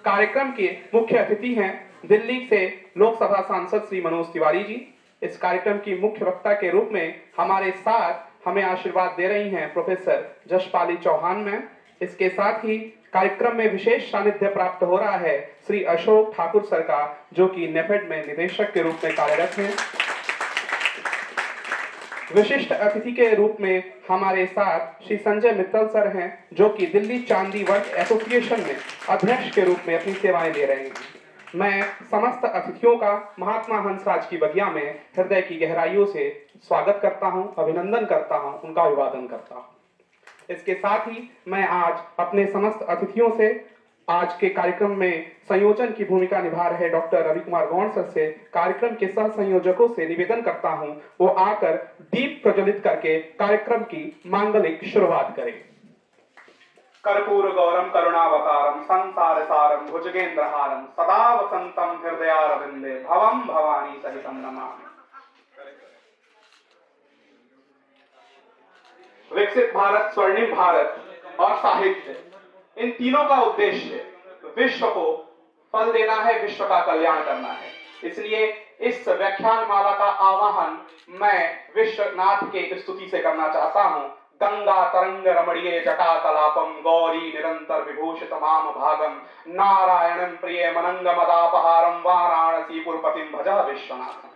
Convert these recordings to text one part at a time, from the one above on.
कार्यक्रम के मुख्य अतिथि हैं दिल्ली से लोकसभा सांसद श्री मनोज तिवारी जी। इस कार्यक्रम की मुख्य वक्ता के रूप में हमारे साथ हमें आशीर्वाद दे रही हैं प्रोफेसर जशपाली चौहान मैम। इसके साथ ही कार्यक्रम में विशेष सानिध्य प्राप्त हो रहा है श्री अशोक ठाकुर सर का, जो कि नेफेड में निदेशक के रूप में कार्यरत हैं। विशिष्ट अतिथि के रूप में हमारे साथ श्री संजय मित्तल सर हैं, जो कि दिल्ली चांदी वर्क एसोसिएशन में अध्यक्ष के रूप में अपनी सेवाएं दे रहे हैं। मैं समस्त अतिथियों का महात्मा हंसराज की बगिया में हृदय की गहराइयों से स्वागत करता हूं, अभिनंदन करता हूं, उनका अभिवादन करता हूं। इसके साथ ही मैं आज अपने समस्त अतिथियों से आज के कार्यक्रम में संयोजन की भूमिका निभा रहे डॉक्टर रवि कुमार गौड़ सर से, कार्यक्रम के सह संयोजकों से निवेदन करता हूं वो आकर दीप प्रज्वलित करके कार्यक्रम की मांगलिक शुरुआत करें। कर्पूर गौरम करुणावतारम संसार सारम भुजगेंद्रहारम सदा वसंतम हृदयारविंदे भवम भवानी सहितम नमामि। विकसित भारत, स्वर्णिम भारत और साहित्य, इन तीनों का उद्देश्य विश्व को फल देना है, विश्व का कल्याण करना है। इसलिए इस व्याख्यान माला का आवाहन मैं विश्वनाथ के स्तुति से करना चाहता हूं। गंगा तरंग रमणीय जटा कलापम गौरी निरंतर विभूषित माम भागम नारायणं प्रिय मनंग मदापहारम वाराणसी पुरपतिम भजा विश्वनाथ।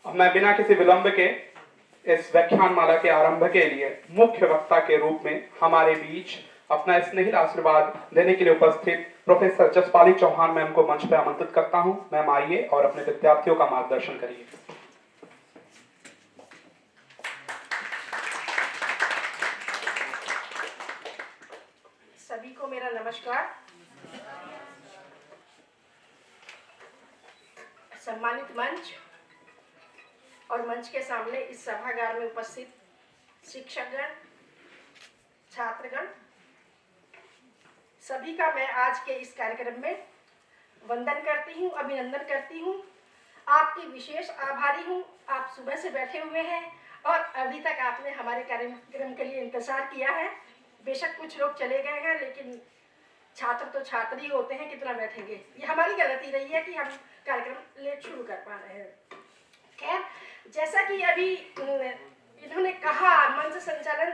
मैं बिना किसी विलंब के इस व्याख्यान माला के आरंभ के लिए मुख्य वक्ता के रूप में हमारे बीच अपना स्नेहिल आशीर्वाद देने के लिए उपस्थित प्रोफेसर जशपाली चौहान मैम को मंच पर आमंत्रित करता हूं। मैम आइए और अपने विद्यार्थियों का मार्गदर्शन करिए। सभी को मेरा नमस्कार। सम्मानित मंच और मंच के सामने इस सभागार में उपस्थित शिक्षकगण, छात्रगण, सभी का मैं आज के इस कार्यक्रम में वंदन करती हूँ, अभिनंदन करती हूँ। आपकी विशेष आभारी हूँ। आप सुबह से बैठे हुए हैं और अभी तक आपने हमारे कार्यक्रम के लिए इंतजार किया है। बेशक कुछ लोग चले गए हैं, लेकिन छात्र तो छात्र ही होते हैं, कितना बैठेंगे। ये हमारी गलती रही है कि हम कार्यक्रम लेट शुरू कर पा रहे हैं। खैर, जैसा कि अभी इन्होंने कहा, मंच संचालन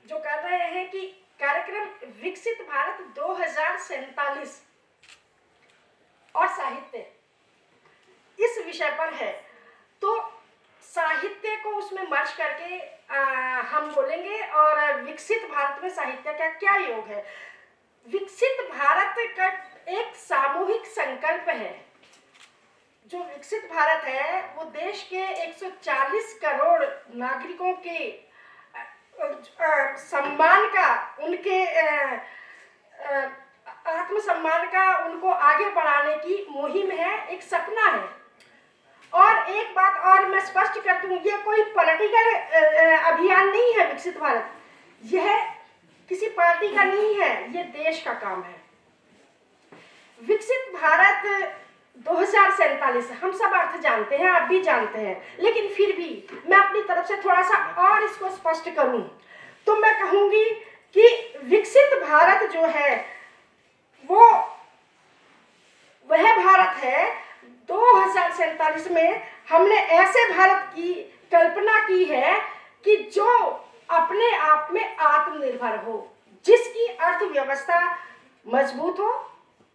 जो कर रहे हैं कि कार्यक्रम विकसित भारत 2047 और साहित्य इस विषय पर है, तो साहित्य को उसमें मर्ज करके हम बोलेंगे और विकसित भारत में साहित्य का क्या योग है। विकसित भारत का एक सामूहिक संकल्प है। जो विकसित भारत है वो देश के 140 करोड़ नागरिकों के सम्मान का, उनके आत्मसम्मान का, उनको आगे बढ़ाने की मुहिम है, एक सपना है। और एक बात और मैं स्पष्ट कर दूं, ये कोई पॉलिटिकल अभियान नहीं है। विकसित भारत यह किसी पार्टी का नहीं है, ये देश का काम है। विकसित भारत 2047 हम सब अर्थ जानते हैं, आप भी जानते हैं, लेकिन फिर भी मैं अपनी तरफ से थोड़ा सा और इसको स्पष्ट करूं तो मैं कहूंगी कि विकसित भारत जो है वो वह भारत है 2047 में हमने ऐसे भारत की कल्पना की है कि जो अपने आप में आत्मनिर्भर हो, जिसकी अर्थव्यवस्था मजबूत हो।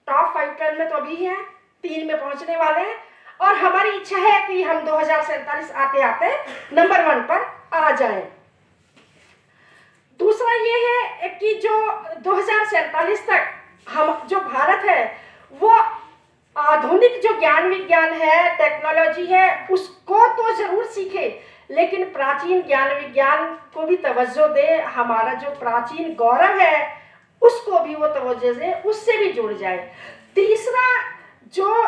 टॉप 5 में तो अभी है, 3 में पहुंचने वाले हैं और हमारी इच्छा है कि हम 2047 आते आते नंबर 1 पर आ जाएं। दूसरा ये है कि जो 2047 तक हम जो भारत है वो आधुनिक जो ज्ञान विज्ञान है, टेक्नोलॉजी है, उसको तो जरूर सीखे, लेकिन प्राचीन ज्ञान विज्ञान को भी तवज्जो दे। हमारा जो प्राचीन गौरव है उसको भी वो तवज्जो दे, उससे भी जुड़ जाए। तीसरा, जो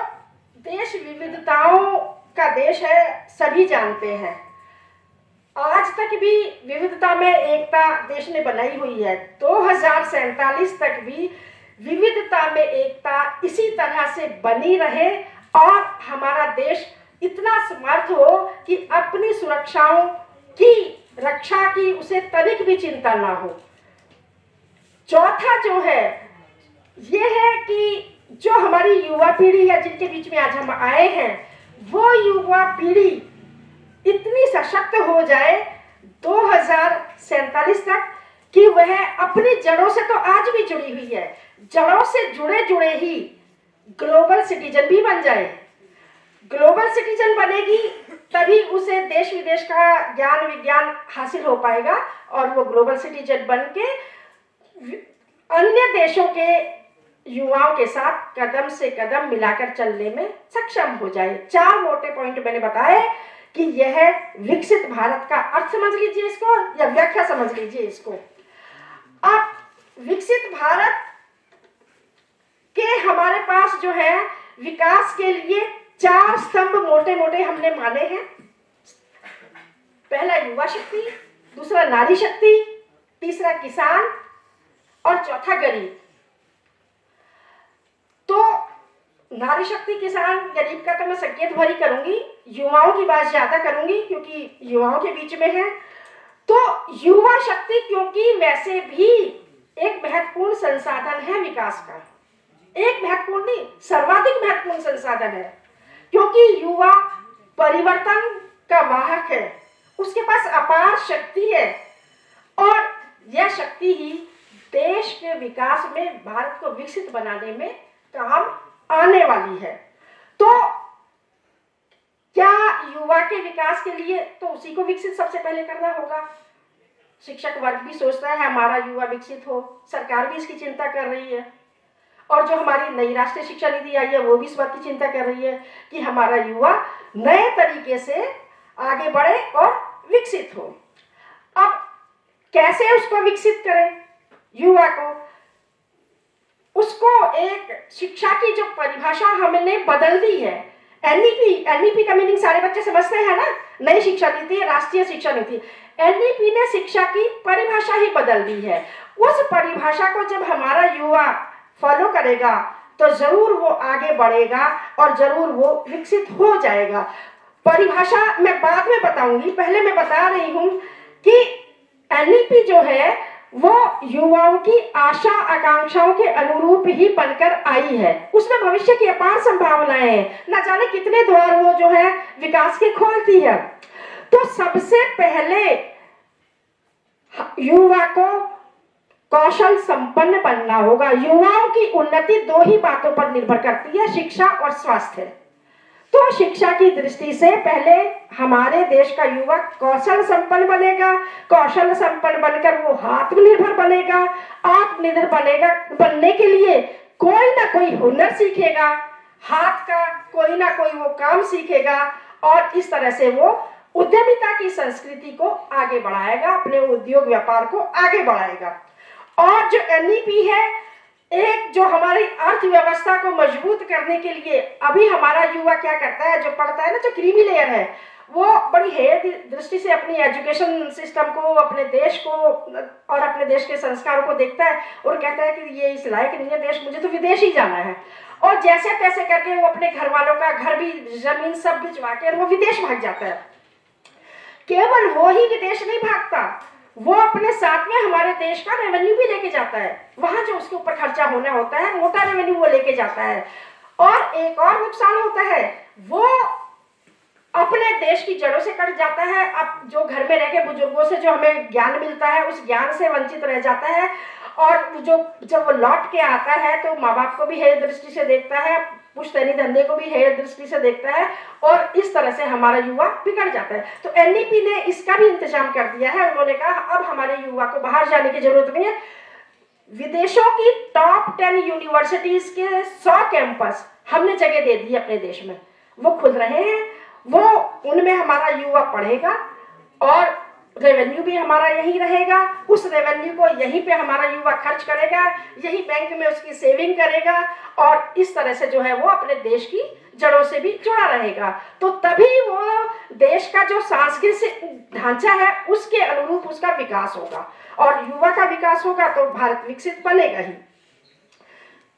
देश विविधताओं का देश है, सभी जानते हैं, आज तक भी विविधता में एकता देश ने बनाई हुई है। 2047 तक भी विविधता में एकता इसी तरह से बनी रहे और हमारा देश इतना समर्थ हो कि अपनी सुरक्षाओं की रक्षा की उसे तनिक भी चिंता ना हो। चौथा जो है ये है कि जो हमारी युवा पीढ़ी है जिनके बीच में आज हम आए हैं, वो युवा पीढ़ी इतनी सशक्त हो जाए 2047 तक कि वह अपनी जड़ों से तो आज भी जुड़ी हुई है, जड़ों से जुड़े जुड़े ही ग्लोबल सिटीजन भी बन जाए। ग्लोबल सिटीजन बनेगी तभी उसे देश विदेश का ज्ञान विज्ञान हासिल हो पाएगा और वो ग्लोबल सिटीजन बन के अन्य देशों के युवाओं के साथ कदम से कदम मिलाकर चलने में सक्षम हो जाए। 4 मोटे पॉइंट मैंने बताए कि यह विकसित भारत का अर्थ समझ लीजिए इसको या व्याख्या समझ लीजिए इसको। अब विकसित भारत के हमारे पास जो है विकास के लिए 4 स्तंभ मोटे मोटे हमने माने हैं। पहला युवा शक्ति, दूसरा नारी शक्ति, तीसरा किसान और चौथा गरीब। तो नारी शक्ति, किसान, गरीब का तो मैं संकेत भरी करूंगी, युवाओं की बात ज्यादा करूंगी क्योंकि युवाओं के बीच में है। तो युवा शक्ति क्योंकि वैसे भी एक महत्वपूर्ण संसाधन है विकास का, एक महत्वपूर्ण नहीं सर्वाधिक महत्वपूर्ण संसाधन है, क्योंकि युवा परिवर्तन का वाहक है, उसके पास अपार शक्ति है और यह शक्ति ही देश के विकास में, भारत को विकसित बनाने में काम आने वाली है। तो क्या युवा के विकास के लिए तो उसी को विकसित सबसे पहले करना होगा। शिक्षक वर्ग भी सोचता है हमारा युवा विकसित हो, सरकार भी इसकी चिंता कर रही है और जो हमारी नई राष्ट्रीय शिक्षा नीति आई है वो भी इस बात की चिंता कर रही है कि हमारा युवा नए तरीके से आगे बढ़े और विकसित हो। अब कैसे उसको विकसित करें युवा को, उसको एक शिक्षा की जो परिभाषा हमने बदल दी है। एनईपी का मीनिंग सारे बच्चे समझते हैं ना, नई शिक्षा नीति, राष्ट्रीय शिक्षा नीति। एनईपी ने शिक्षा की परिभाषा ही बदल दी है। उस परिभाषा को जब हमारा युवा फॉलो करेगा तो जरूर वो आगे बढ़ेगा और जरूर वो विकसित हो जाएगा। परिभाषा मैं बाद में बताऊंगी, पहले मैं बता रही हूं कि एनईपी जो है वो युवाओं की आशा आकांक्षाओं के अनुरूप ही बनकर आई है। उसमें भविष्य की अपार संभावनाएं हैं, न जाने कितने द्वार वो जो है विकास के खोलती है। तो सबसे पहले युवा को कौशल संपन्न बनना होगा। युवाओं की उन्नति 2 ही बातों पर निर्भर करती है, शिक्षा और स्वास्थ्य। तो शिक्षा की दृष्टि से पहले हमारे देश का युवा कौशल संपन्न बनेगा, कौशल संपन्न बनकर वो आत्मनिर्भर बनेगा, आत्मनिर्भर बनेगा बनने के लिए कोई ना कोई हुनर सीखेगा, हाथ का कोई ना कोई वो काम सीखेगा और इस तरह से वो उद्यमिता की संस्कृति को आगे बढ़ाएगा, अपने उद्योग व्यापार को आगे बढ़ाएगा। और जो एनईपी है, एक जो हमारी अर्थव्यवस्था को मजबूत करने के लिए अभी हमारा युवा क्या करता है, जो पढ़ता है ना, जो क्रीमी लेयर है, वो बड़ी हेय दृष्टि से अपनी एजुकेशन सिस्टम को, अपने देश को और अपने देश के संस्कारों को देखता है और कहता है कि ये इस लायक नहीं है देश, मुझे तो विदेश ही जाना है। और जैसे तैसे करके वो अपने घर वालों का घर भी, जमीन सब भिजवा के वो विदेश भाग जाता है। केवल वो ही विदेश नहीं भागता, वो अपने साथ में हमारे देश का रेवेन्यू भी लेके जाता है। वहां जो उसके ऊपर खर्चा होना होता है, मोटा रेवेन्यू वो लेके जाता है। और एक और नुकसान होता है, वो अपने देश की जड़ों से कट जाता है। अब जो घर में रह के बुजुर्गों से जो हमें ज्ञान मिलता है, उस ज्ञान से वंचित रह जाता है। और जो जब वो लौट के आता है तो माँ बाप को भी हेय दृष्टि से देखता है, पुश्तैनी धंधे को भी हेय दृष्टि से देखता है और इस तरह से हमारा युवा बिगड़ जाता है। तो एनईपी ने इसका भी इंतजाम कर दिया है। उन्होंने कहा अब हमारे युवा को बाहर जाने की जरूरत नहीं है, विदेशों की टॉप 10 यूनिवर्सिटीज के 100 कैंपस हमने जगह दे दी अपने देश में, वो खुल रहे हैं। वो उनमें हमारा युवा पढ़ेगा और रेवेन्यू भी हमारा यहीं रहेगा। उस रेवेन्यू को यहीं पे हमारा युवा खर्च करेगा, यही बैंक में उसकी सेविंग करेगा और इस तरह से जो है वो अपने देश की जड़ों से भी जुड़ा रहेगा। तो तभी वो देश का जो सांस्कृतिक ढांचा है उसके अनुरूप उसका विकास होगा और युवा का विकास होगा तो भारत विकसित बनेगा ही।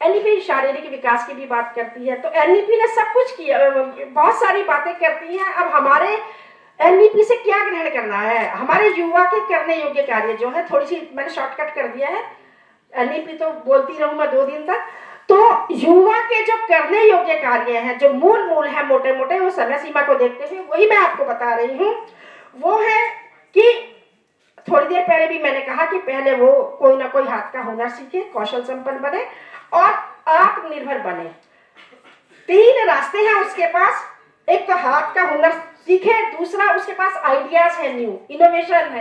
एनईपी शारीरिक विकास की भी बात करती है, तो एनईपी ने सब कुछ किया, बहुत सारी बातें करती है। अब हमारे एनईपी से क्या ग्रहण करना है, हमारे युवा के करने योग्य कार्य जो है, थोड़ी सी मैंने शॉर्टकट कर दिया है, एनईपी तो बोलती रहूं मैं 2 दिन तक। तो युवा के जो करने योग्य कार्य हैं, जो मूल है मोटे मोटे, वो समय सीमा को देखते हुए वही मैं आपको बता रही हूँ। वो है कि थोड़ी देर पहले भी मैंने कहा कि पहले वो कोई ना कोई हाथ का हुनर सीखे, कौशल संपन्न बने और आत्मनिर्भर बने। 3 रास्ते हैं उसके पास। एक तो हाथ का हुनर सीखे, दूसरा उसके पास आइडियाज है, न्यू इनोवेशन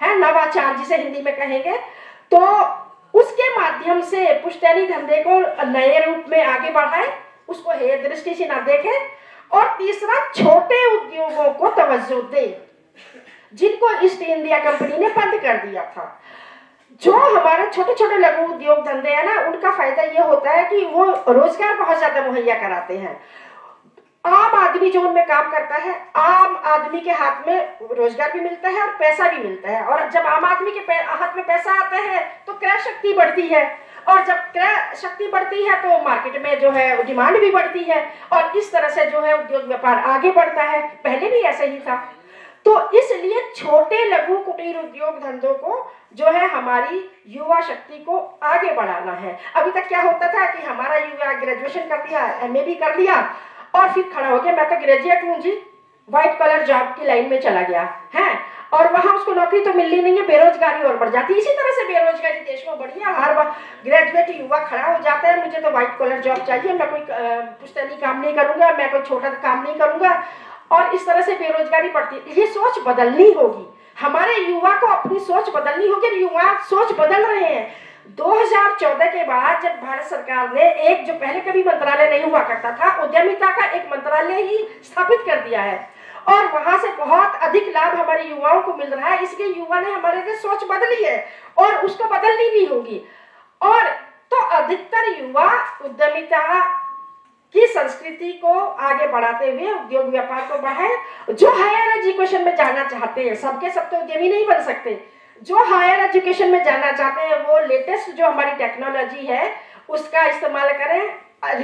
है नवाचार जिसे हिंदी में कहेंगे, तो उसके माध्यम से पुश्तैनी धंधे को नए रूप में आगे बढ़ाए, उसको हे दृष्टि से ना देखे। और तीसरा, छोटे उद्योगों को तवज्जो दे जिनको ईस्ट इंडिया कंपनी ने बंद कर दिया था। जो हमारे छोटे छोटे लघु उद्योग धंधे हैं ना, उनका फायदा ये होता है कि वो रोजगार बहुत ज्यादा मुहैया कराते हैं। आम आदमी जो उनमें काम करता है, आम आदमी के हाथ में रोजगार भी मिलता है और पैसा भी मिलता है। और जब आम आदमी के हाथ में पैसा आता है तो क्रय शक्ति बढ़ती है, और जब क्रय शक्ति बढ़ती है तो मार्केट में जो है डिमांड भी बढ़ती है, और इस तरह से जो है उद्योग व्यापार आगे बढ़ता है। पहले भी ऐसे ही था। तो इसलिए छोटे लघु कुटीर उद्योग धंधों को जो है हमारी युवा शक्ति को आगे बढ़ाना है। अभी तक क्या होता था कि हमारा युवा ग्रेजुएशन कर दिया, एमए भी कर लिया और फिर खड़ा हो गया, मैं तो ग्रेजुएट हूँ जी, व्हाइट कॉलर जॉब की लाइन में चला गया है, और वहां उसको नौकरी तो मिलनी नहीं है, बेरोजगारी और बढ़ जाती है। इसी तरह से बेरोजगारी देश में बढ़ी है। हर बार ग्रेजुएट युवा खड़ा हो जाता है, मुझे तो व्हाइट कॉलर जॉब चाहिए, मैं कोई पुश्तैनी काम नहीं करूंगा, मैं कोई छोटा काम नहीं करूंगा, और इस तरह से बेरोजगारी बढ़ती है। ये सोच बदलनी होगी, हमारे युवा को अपनी सोच बदलनी होगी। युवा सोच बदल रहे हैं। 2014 के बाद जब भारत सरकार ने एक, जो पहले कभी मंत्रालय नहीं हुआ करता था, उद्यमिता का एक मंत्रालय ही स्थापित कर दिया है, और वहां से बहुत अधिक लाभ हमारे युवाओं को मिल रहा है। इसलिए युवा ने हमारे लिए सोच बदली है और उसको बदलनी भी होगी। और तो अधिकतर युवा उद्यमिता की संस्कृति को आगे बढ़ाते हुए उद्योग व्यापार को बढ़ाए। जो हायर एजुकेशन में जाना चाहते हैं, सबके सब तो उद्यमी नहीं बन सकते, जो हायर एजुकेशन में जाना चाहते हैं वो लेटेस्ट जो हमारी टेक्नोलॉजी है उसका इस्तेमाल करें।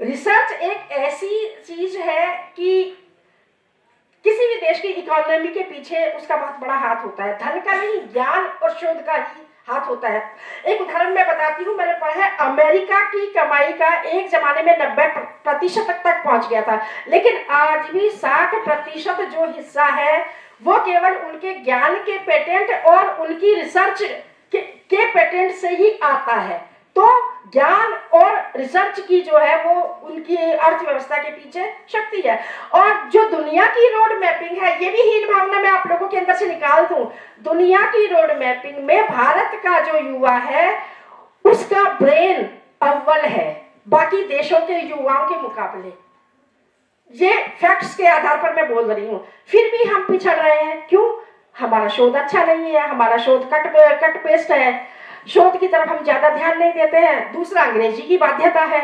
रिसर्च एक ऐसी चीज है कि किसी भी देश की इकोनॉमी के पीछे उसका बहुत बड़ा हाथ होता है। धन का नहीं, ज्ञान और शोध का ही हाथ होता है। एक उदाहरण मैं बताती हूँ, मैंने पढ़ा है अमेरिका की कमाई का एक जमाने में 90% तक पहुंच गया था, लेकिन आज भी 60% जो हिस्सा है वो केवल उनके ज्ञान के पेटेंट और उनकी रिसर्च के पेटेंट से ही आता है। तो ज्ञान और रिसर्च की जो है वो उनकी अर्थव्यवस्था के पीछे शक्ति है। और जो दुनिया की रोड मैपिंग है, ये भी हीन भावना मैं आप लोगों के अंदर से निकाल दूं, दुनिया की रोड मैपिंग में भारत का जो युवा है उसका ब्रेन अव्वल है बाकी देशों के युवाओं के मुकाबले। ये फैक्ट्स के आधार पर मैं बोल रही हूँ। फिर भी हम पिछड़ रहे हैं, क्यों? हमारा शोध अच्छा नहीं है, हमारा शोध कट पेस्ट है, शोध की तरफ हम ज्यादा ध्यान नहीं देते हैं। दूसरा, अंग्रेजी की बाध्यता है।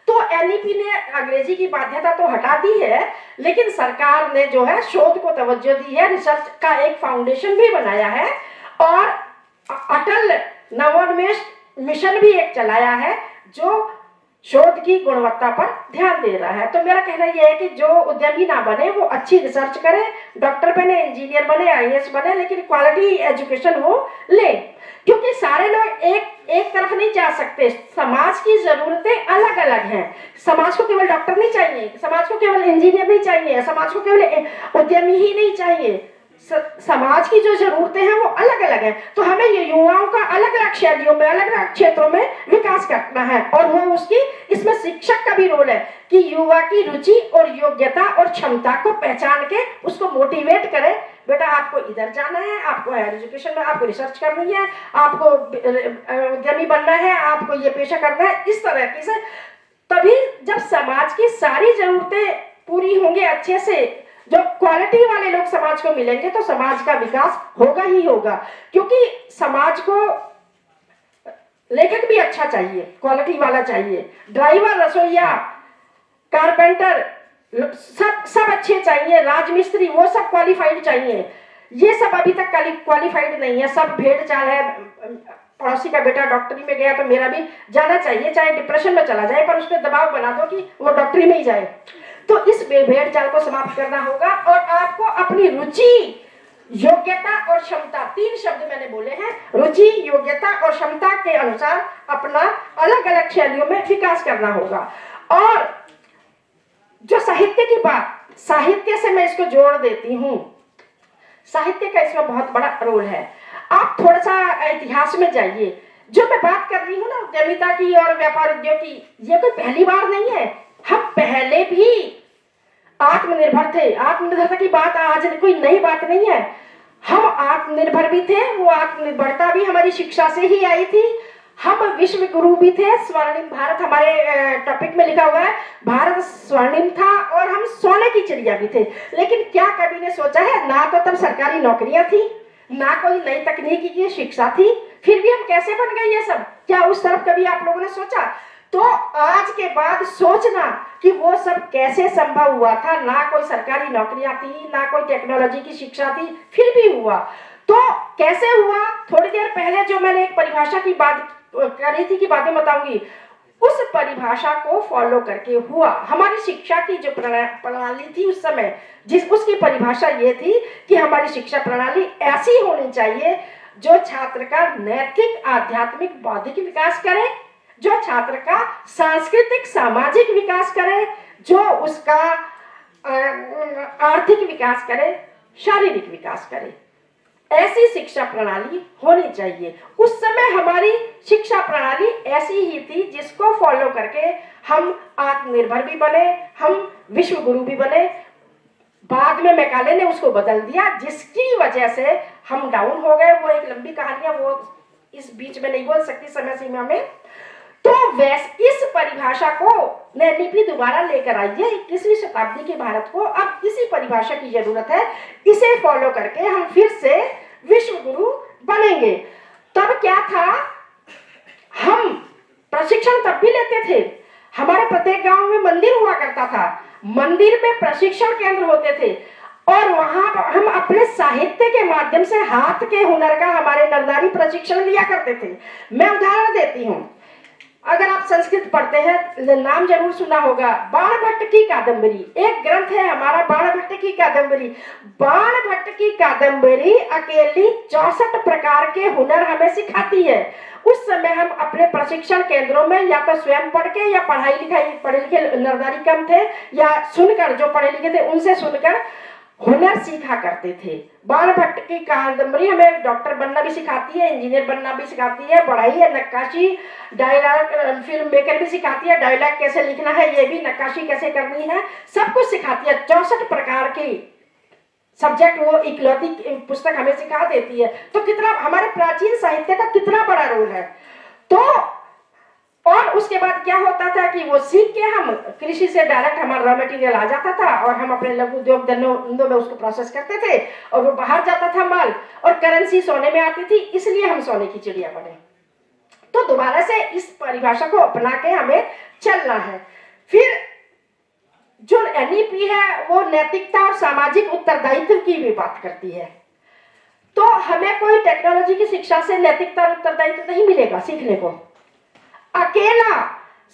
तो एनईपी ने अंग्रेजी की बाध्यता तो हटा दी है, लेकिन सरकार ने जो है शोध को तवज्जो दी है, रिसर्च का एक फाउंडेशन भी बनाया है, और अटल नवोन्मेष मिशन भी एक चलाया है जो शोध की गुणवत्ता पर ध्यान दे रहा है। तो मेरा कहना यह है कि जो उद्यमी ना बने वो अच्छी रिसर्च करे, डॉक्टर बने, इंजीनियर बने, आईएएस बने, लेकिन क्वालिटी एजुकेशन वो ले, क्योंकि सारे लोग एक तरफ नहीं जा सकते। समाज की जरूरतें अलग अलग हैं। समाज को केवल डॉक्टर नहीं चाहिए, समाज को केवल इंजीनियर नहीं चाहिए, समाज को केवल उद्यमी ही नहीं चाहिए। समाज की जो जरूरतें हैं वो अलग अलग हैं। तो हमें ये युवाओं का अलग अलग शैलियों में, अलग अलग क्षेत्रों में विकास करना है, और वो उसकी इसमें शिक्षक का भी रोल है कि युवा की रुचि और योग्यता और क्षमता को पहचान के उसको मोटिवेट करे, बेटा आपको इधर जाना है, आपको हायर एजुकेशन में आपको रिसर्च करनी है, आपको उद्यमी बनना है, आपको ये पेशा करना है, इस तरह की से। तभी जब समाज की सारी जरूरतें पूरी होंगी अच्छे से, जो क्वालिटी वाले लोग समाज को मिलेंगे, तो समाज का विकास होगा ही होगा। क्योंकि समाज को लेखक भी अच्छा चाहिए, क्वालिटी वाला चाहिए, ड्राइवर, रसोईया, कारपेंटर, सब अच्छे चाहिए, राजमिस्त्री, वो सब क्वालिफाइड चाहिए। ये सब अभी तक क्वालिफाइड नहीं है, सब भेड़ चाल है। पड़ोसी का बेटा डॉक्टरी में गया तो मेरा भी जाना चाहिए, चाहे डिप्रेशन में चला जाए, पर उस पर दबाव बना दो कि वो डॉक्टरी में ही जाए। तो इस भेड़ चाल को समाप्त करना होगा और आपको अपनी रुचि, योग्यता और क्षमता, 3 शब्द मैंने बोले हैं, रुचि, योग्यता और क्षमता के अनुसार अपना अलग अलग शैलियों में विकास करना होगा। और जो साहित्य की बात, साहित्य से मैं इसको जोड़ देती हूं, साहित्य का इसमें बहुत बड़ा रोल है। आप थोड़ा सा इतिहास में जाइए। जो मैं बात कर रही हूँ ना उद्यमिता की और व्यापार उद्योग की, ये कोई पहली बार नहीं है। हम पहले भी आत्मनिर्भर थे। आत्मनिर्भरता की बात आज कोई नई बात नहीं है। हम आत्मनिर्भर भी थे, वो आत्मनिर्भरता भी हमारी शिक्षा से ही आई थी। हम विश्व गुरु भी थे। स्वर्णिम भारत हमारे टॉपिक में लिखा हुआ है, भारत स्वर्णिम था और हम सोने की चिड़िया भी थे। लेकिन क्या कभी ने सोचा है, ना तो तब सरकारी नौकरियां थी, ना कोई नई तकनीकी की शिक्षा थी, फिर भी हम कैसे बन गए ये सब? क्या उस तरफ कभी आप लोगों ने सोचा? तो आज के बाद सोचना कि वो सब कैसे संभव हुआ था। ना कोई सरकारी नौकरियां थी, ना कोई टेक्नोलॉजी की शिक्षा थी, फिर भी हुआ। तो कैसे हुआ? थोड़ी देर पहले जो मैंने एक परिभाषा की बात करी थी, की बातें बताऊंगी, उस परिभाषा को फॉलो करके हुआ। हमारी शिक्षा की जो प्रणाली थी उस समय, उसकी परिभाषा ये थी कि हमारी शिक्षा प्रणाली ऐसी होनी चाहिए जो छात्र का नैतिक, आध्यात्मिक, बौद्धिक विकास करे, जो छात्र का सांस्कृतिक, सामाजिक विकास करे, जो उसका आर्थिक विकास करे, शारीरिक विकास करे। ऐसी शिक्षा प्रणाली होनी चाहिए। उस समय हमारी शिक्षा प्रणाली ऐसी ही थी जिसको फॉलो करके हम आत्मनिर्भर भी बने, हम विश्व गुरु भी बने। बाद में मैकाले ने उसको बदल दिया, जिसकी वजह से हम डाउन हो गए। वो एक लंबी कहानी है, वो इस बीच में नहीं बोल सकती समय सीमा में। तो इस परिभाषा को नैनीपी दोबारा लेकर आई है 21वीं शताब्दी के भारत को। अब इसी परिभाषा की जरूरत है। इसे फॉलो करके हम फिर से विश्व गुरु बनेंगे। तब क्या था, हम प्रशिक्षण तब भी लेते थे। हमारे प्रत्येक गांव में मंदिर हुआ करता था, मंदिर में प्रशिक्षण केंद्र होते थे और वहां हम अपने साहित्य के माध्यम से हाथ के हुनर का हमारे नरनारी प्रशिक्षण लिया करते थे। मैं उदाहरण देती हूँ। अगर आप संस्कृत पढ़ते हैं, नाम जरूर सुना होगा, बाणभट्ट की कादंबरी। एक ग्रंथ है हमारा बाणभट्ट की कादंबरी। बाणभट्ट की कादंबरी अकेली 64 प्रकार के हुनर हमें सिखाती है। उस समय हम अपने प्रशिक्षण केंद्रों में या तो स्वयं पढ़ के, या पढ़े लिखे नरनारी कम थे, या सुनकर, जो पढ़े लिखे थे उनसे सुनकर हुनर सीखा करते थे। बाणभट्ट की कादंबरी हमें डॉक्टर बनना भी सिखाती है, इंजीनियर बनना भी सिखाती है, पढ़ाई है, नक्काशी, डायलॉग, फिल्म मेकर भी सिखाती है, डायलॉग कैसे लिखना है, ये भी, नक्काशी कैसे करनी है, सब कुछ सिखाती है। 64 प्रकार की सब्जेक्ट वो इकलौती पुस्तक हमें सिखा देती है। तो कितना हमारे प्राचीन साहित्य का कितना बड़ा रोल है। तो और उसके बाद क्या होता था कि वो सीख के हम कृषि से डायरेक्ट हमारा रॉ मटेरियल आ जाता था और हम अपने लघु उद्योग धंधों में उसको प्रोसेस करते थे और वो बाहर जाता था माल, और करेंसी सोने में आती थी, इसलिए हम सोने की चिड़िया बने। तो दोबारा से इस परिभाषा को अपना के हमें चलना है। फिर जो एनईपी है वो नैतिकता और सामाजिक उत्तरदायित्व की भी बात करती है। तो हमें कोई टेक्नोलॉजी की शिक्षा से नैतिकता और उत्तरदायित्व नहीं मिलेगा सीखने को। अकेला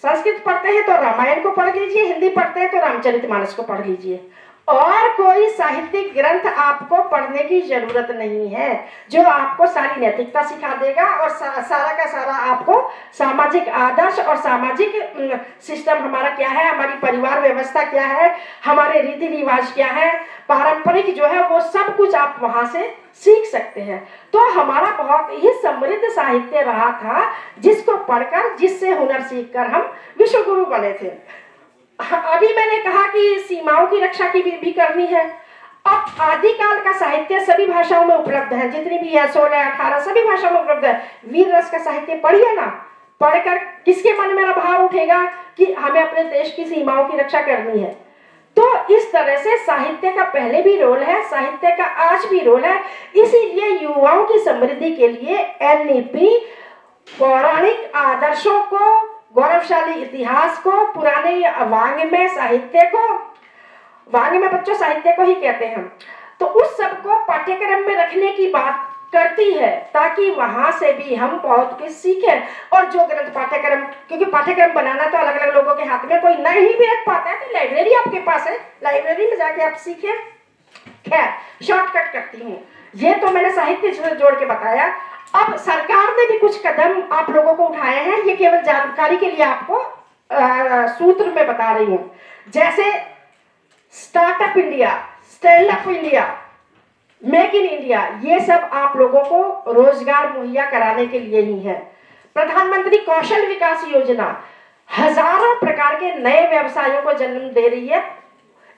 संस्कृत पढ़ते हैं तो रामायण को पढ़ लीजिए, हिंदी पढ़ते हैं तो रामचरितमानस को पढ़ लीजिए, और कोई साहित्यिक ग्रंथ आपको पढ़ने की जरूरत नहीं है जो आपको सारी नैतिकता सिखा देगा और सारा का सारा आपको सामाजिक आदर्श और सामाजिक सिस्टम हमारा क्या है, हमारी परिवार व्यवस्था क्या है, हमारे रीति रिवाज क्या है, पारंपरिक जो है वो सब कुछ आप वहां से सीख सकते हैं। तो हमारा बहुत ही समृद्ध साहित्य रहा था जिसको पढ़कर, जिससे हुनर सीखकर हम विश्व गुरु बने थे। अभी मैंने कहा कि सीमाओं की रक्षा की भी करनी है। अब आदिकाल का साहित्य सभी भाषाओं में उपलब्ध है, जितनी भी है 16, 18 सभी भाषाओं में उपलब्ध है। वीर रस का साहित्य पढ़िए ना, पढ़कर किसके मन में भाव उठेगा कि हमें अपने देश की सीमाओं की रक्षा करनी है। तो इस तरह से साहित्य का पहले भी रोल है, साहित्य का आज भी रोल है। इसीलिए युवाओं की समृद्धि के लिए एनईपी पौराणिक आदर्शों को, गौरवशाली इतिहास को, पुराने वाङ्मय साहित्य को, वाङ्मय बच्चों साहित्य को ही कहते हैं, तो उस सब को पाठ्यक्रम में रखने की बात करती है, ताकि वहां से भी हम बहुत कुछ सीखें। और जो ग्रंथ पाठ्यक्रम, क्योंकि पाठ्यक्रम बनाना तो अलग अलग लोगों के हाथ में, कोई नहीं भी रख पाता है तो लाइब्रेरी आपके पास है, लाइब्रेरी में जाके आप सीखें। खैर शॉर्टकट करती हूँ, ये तो मैंने साहित्य से जोड़ के बताया। अब सरकार ने भी कुछ कदम आप लोगों को उठाए हैं, ये केवल जानकारी के लिए आपको सूत्र में बता रही हूँ। जैसे startup India, stand up India, make in India, ये सब आप लोगों को रोजगार मुहैया कराने के लिए ही है। प्रधानमंत्री कौशल विकास योजना हजारों प्रकार के नए व्यवसायों को जन्म दे रही है।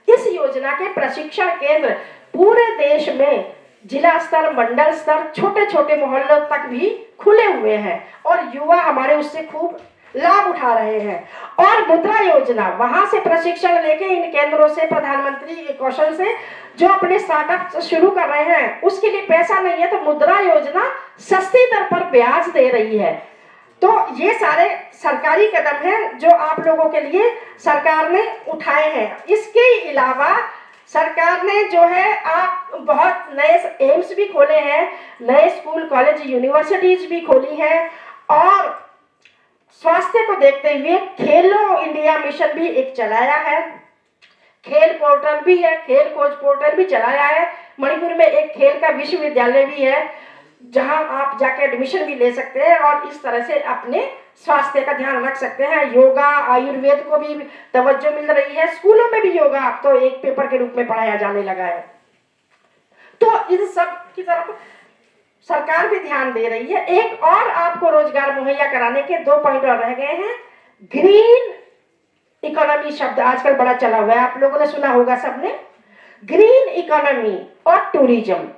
इस योजना के प्रशिक्षण केंद्र पूरे देश में जिला स्तर, मंडल स्तर, छोटे छोटे मोहल्लों तक भी खुले हुए हैं और युवा हमारे उससे खूब लाभ उठा रहे हैं। और मुद्रा योजना, वहां से प्रशिक्षण लेके इन केंद्रों से, प्रधानमंत्री कौशल से जो अपने स्टार्टअप शुरू कर रहे हैं उसके लिए पैसा नहीं है, तो मुद्रा योजना सस्ती दर पर ब्याज दे रही है। तो ये सारे सरकारी कदम हैं जो आप लोगों के लिए सरकार ने उठाए हैं। इसके अलावा सरकार ने जो है आप बहुत नए एम्स भी खोले हैं, नए स्कूल, कॉलेज, यूनिवर्सिटीज भी खोली हैं, और स्वास्थ्य को देखते हुए खेलो इंडिया मिशन भी एक चलाया है, खेल पोर्टल भी है, खेल कोच पोर्टल भी चलाया है। मणिपुर में एक खेल का विश्वविद्यालय भी है जहां आप जाके एडमिशन भी ले सकते हैं और इस तरह से अपने स्वास्थ्य का ध्यान रख सकते हैं। योगा, आयुर्वेद को भी तवज्जो मिल रही है, स्कूलों में भी योगा अब तो एक पेपर के रूप में पढ़ाया जाने लगा है। तो इन सब की तरफ सरकार भी ध्यान दे रही है। एक और आपको रोजगार मुहैया कराने के 2 पॉइंट और रह गए हैं। ग्रीन इकोनॉमी शब्द आजकल बड़ा चला हुआ है, आप लोगों ने सुना होगा सबने। ग्रीन इकोनॉमी और टूरिज्म,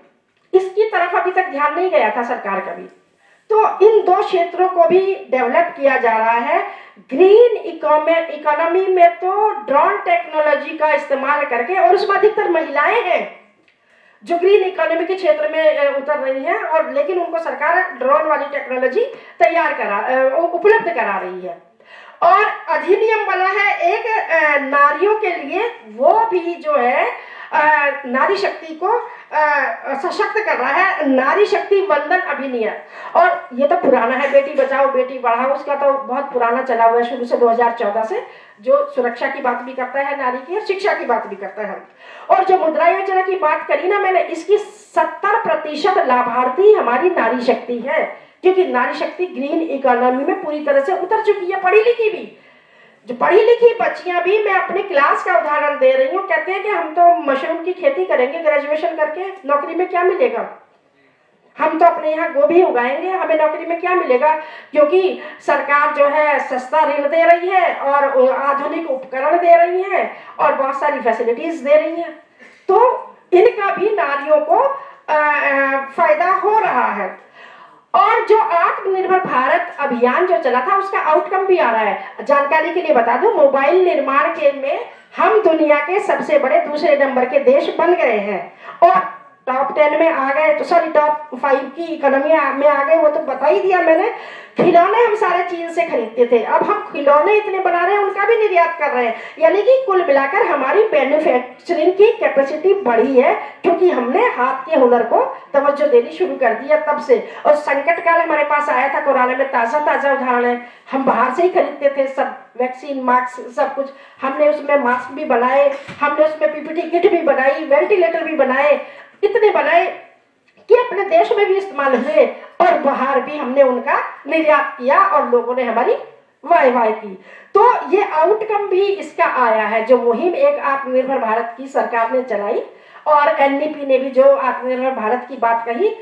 इसकी तरफ अभी तक ध्यान नहीं गया था सरकार का भी, तो इन 2 क्षेत्रों को भी डेवलप किया जा रहा है। ग्रीन इकोनॉमी में तो ड्रोन टेक्नोलॉजी का इस्तेमाल करके, और उसमें अधिकतर महिलाएं हैं जो ग्रीन इकोनॉमी के क्षेत्र में उतर रही हैं, और लेकिन उनको सरकार ड्रोन वाली टेक्नोलॉजी उपलब्ध करा रही है। और अधिनियम बना है एक नारियों के लिए, वो भी जो है नारी शक्ति को सशक्त कर रहा है, नारी शक्ति वंदन अधिनियम। और ये तो पुराना है, बेटी बचाओ बेटी पढ़ाओ, उसका तो बहुत पुराना चला हुआ है शुरू से 2014 से, जो सुरक्षा की बात भी करता है नारी की और शिक्षा की बात भी करता है। और जो मुद्रा योजना की बात करी ना मैंने, इसकी 70% लाभार्थी हमारी नारी शक्ति है, क्योंकि नारी शक्ति ग्रीन इकोनॉमी में पूरी तरह से उतर चुकी है। पढ़ी लिखी भी, जो पढ़ी लिखी बच्चियां भी, मैं अपनी क्लास का उदाहरण दे रही हूँ, कहते हैं कि हम तो मशरूम की खेती करेंगे ग्रेजुएशन करके, नौकरी में क्या मिलेगा, हम तो अपने यहाँ गोभी उगाएंगे, हमें नौकरी में क्या मिलेगा, क्योंकि सरकार जो है सस्ता ऋण दे रही है और आधुनिक उपकरण दे रही है और बहुत सारी फैसिलिटीज दे रही है। तो इनका भी नारियों को फायदा हो रहा है। और जो आत्मनिर्भर भारत अभियान जो चला था उसका आउटकम भी आ रहा है। जानकारी के लिए बता दूं, मोबाइल निर्माण के में हम दुनिया के सबसे बड़े दूसरे नंबर के देश बन गए हैं और टॉप 10 में आ गए, तो सॉरी टॉप 5 की इकोनॉमी में आ गए, वो तो बता ही दिया मैंने। खिलौने हम सारे चीन से खरीदते थे, अब हम खिलौने इतने बना रहे हैं, उनका भी निर्यात कर रहे हैं। यानी कि कुल मिलाकर हमारी मैन्युफैक्चरिंग की कैपेसिटी बढ़ी है, क्योंकि हमने हाथ के हुनर को तवज्जो देनी शुरू कर दी है तब से। और संकट काल हमारे पास आया था कोरोना में, ताजा उदाहरण है, हम बाहर से ही खरीदते थे सब, वैक्सीन, मास्क, सब कुछ। हमने उसमें मास्क भी बनाए, हमने उसमें पीपीटी किट भी बनाई, वेंटिलेटर भी बनाए, इतने बनाए कि अपने देश में भी इस्तेमाल हुए और बाहर भी हमने उनका निर्यात किया और लोगों ने हमारी वाह की। तो ये आउटकम भी इसका आया है, जो मुहिम एक आत्मनिर्भर भारत की सरकार ने चलाई और एनईपी ने भी जो आत्मनिर्भर भारत की बात कही,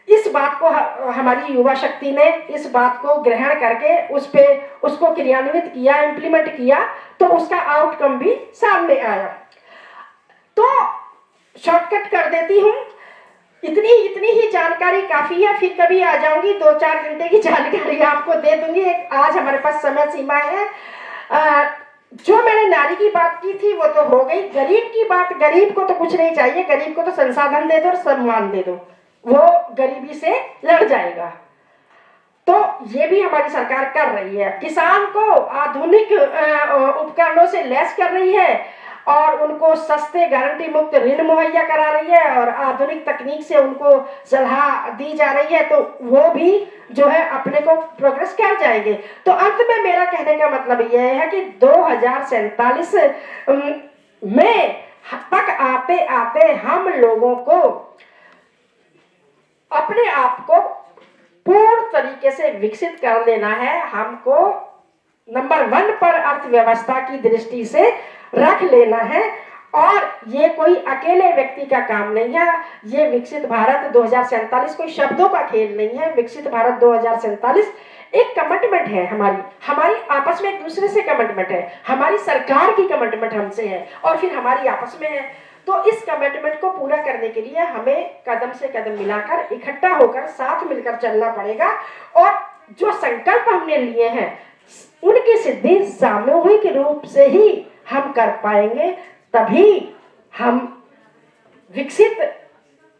इस बात को हमारी युवा शक्ति ने इस बात को ग्रहण करके उसको क्रियान्वित किया, इम्प्लीमेंट किया, तो उसका आउटकम भी सामने आया। तो शॉर्टकट कर देती हूँ। इतनी ही जानकारी काफी है, फिर कभी आ जाऊंगी, 2-4 घंटे की जानकारी आपको दे दूंगी। आज हमारे पास समय सीमा है। जो मैंने नारी की बात की थी वो तो हो गई। गरीब की बात, गरीब को तो कुछ नहीं चाहिए, गरीब को तो संसाधन दे दो और सम्मान दे दो, वो गरीबी से लड़ जाएगा। तो ये भी हमारी सरकार कर रही है। किसान को आधुनिक उपकरणों से लैस कर रही है और उनको सस्ते गारंटी मुक्त ऋण मुहैया करा रही है और आधुनिक तकनीक से उनको सलाह दी जा रही है, तो वो भी जो है अपने को प्रोग्रेस कर जाएंगे। तो अंत में मेरा कहने का मतलब यह है कि 2047 में तक आते आते हम लोगों को अपने आप को पूर्ण तरीके से विकसित कर लेना है। हमको नंबर 1 पर अर्थव्यवस्था की दृष्टि से रख लेना है और ये कोई अकेले व्यक्ति का काम नहीं है। ये विकसित भारत 2047 कोई शब्दों का खेल नहीं है। विकसित भारत 2047 एक कमिटमेंट है, हमारी आपस में एक दूसरे से कमिटमेंट है, हमारी सरकार की कमिटमेंट हमसे है और फिर हमारी आपस में है। तो इस कमिटमेंट को पूरा करने के लिए हमें कदम से कदम मिलाकर, इकट्ठा होकर, साथ मिलकर चलना पड़ेगा और जो संकल्प हमने लिए हैं उनकी सिद्धि सामूहिक रूप से ही हम कर पाएंगे, तभी हम विकसित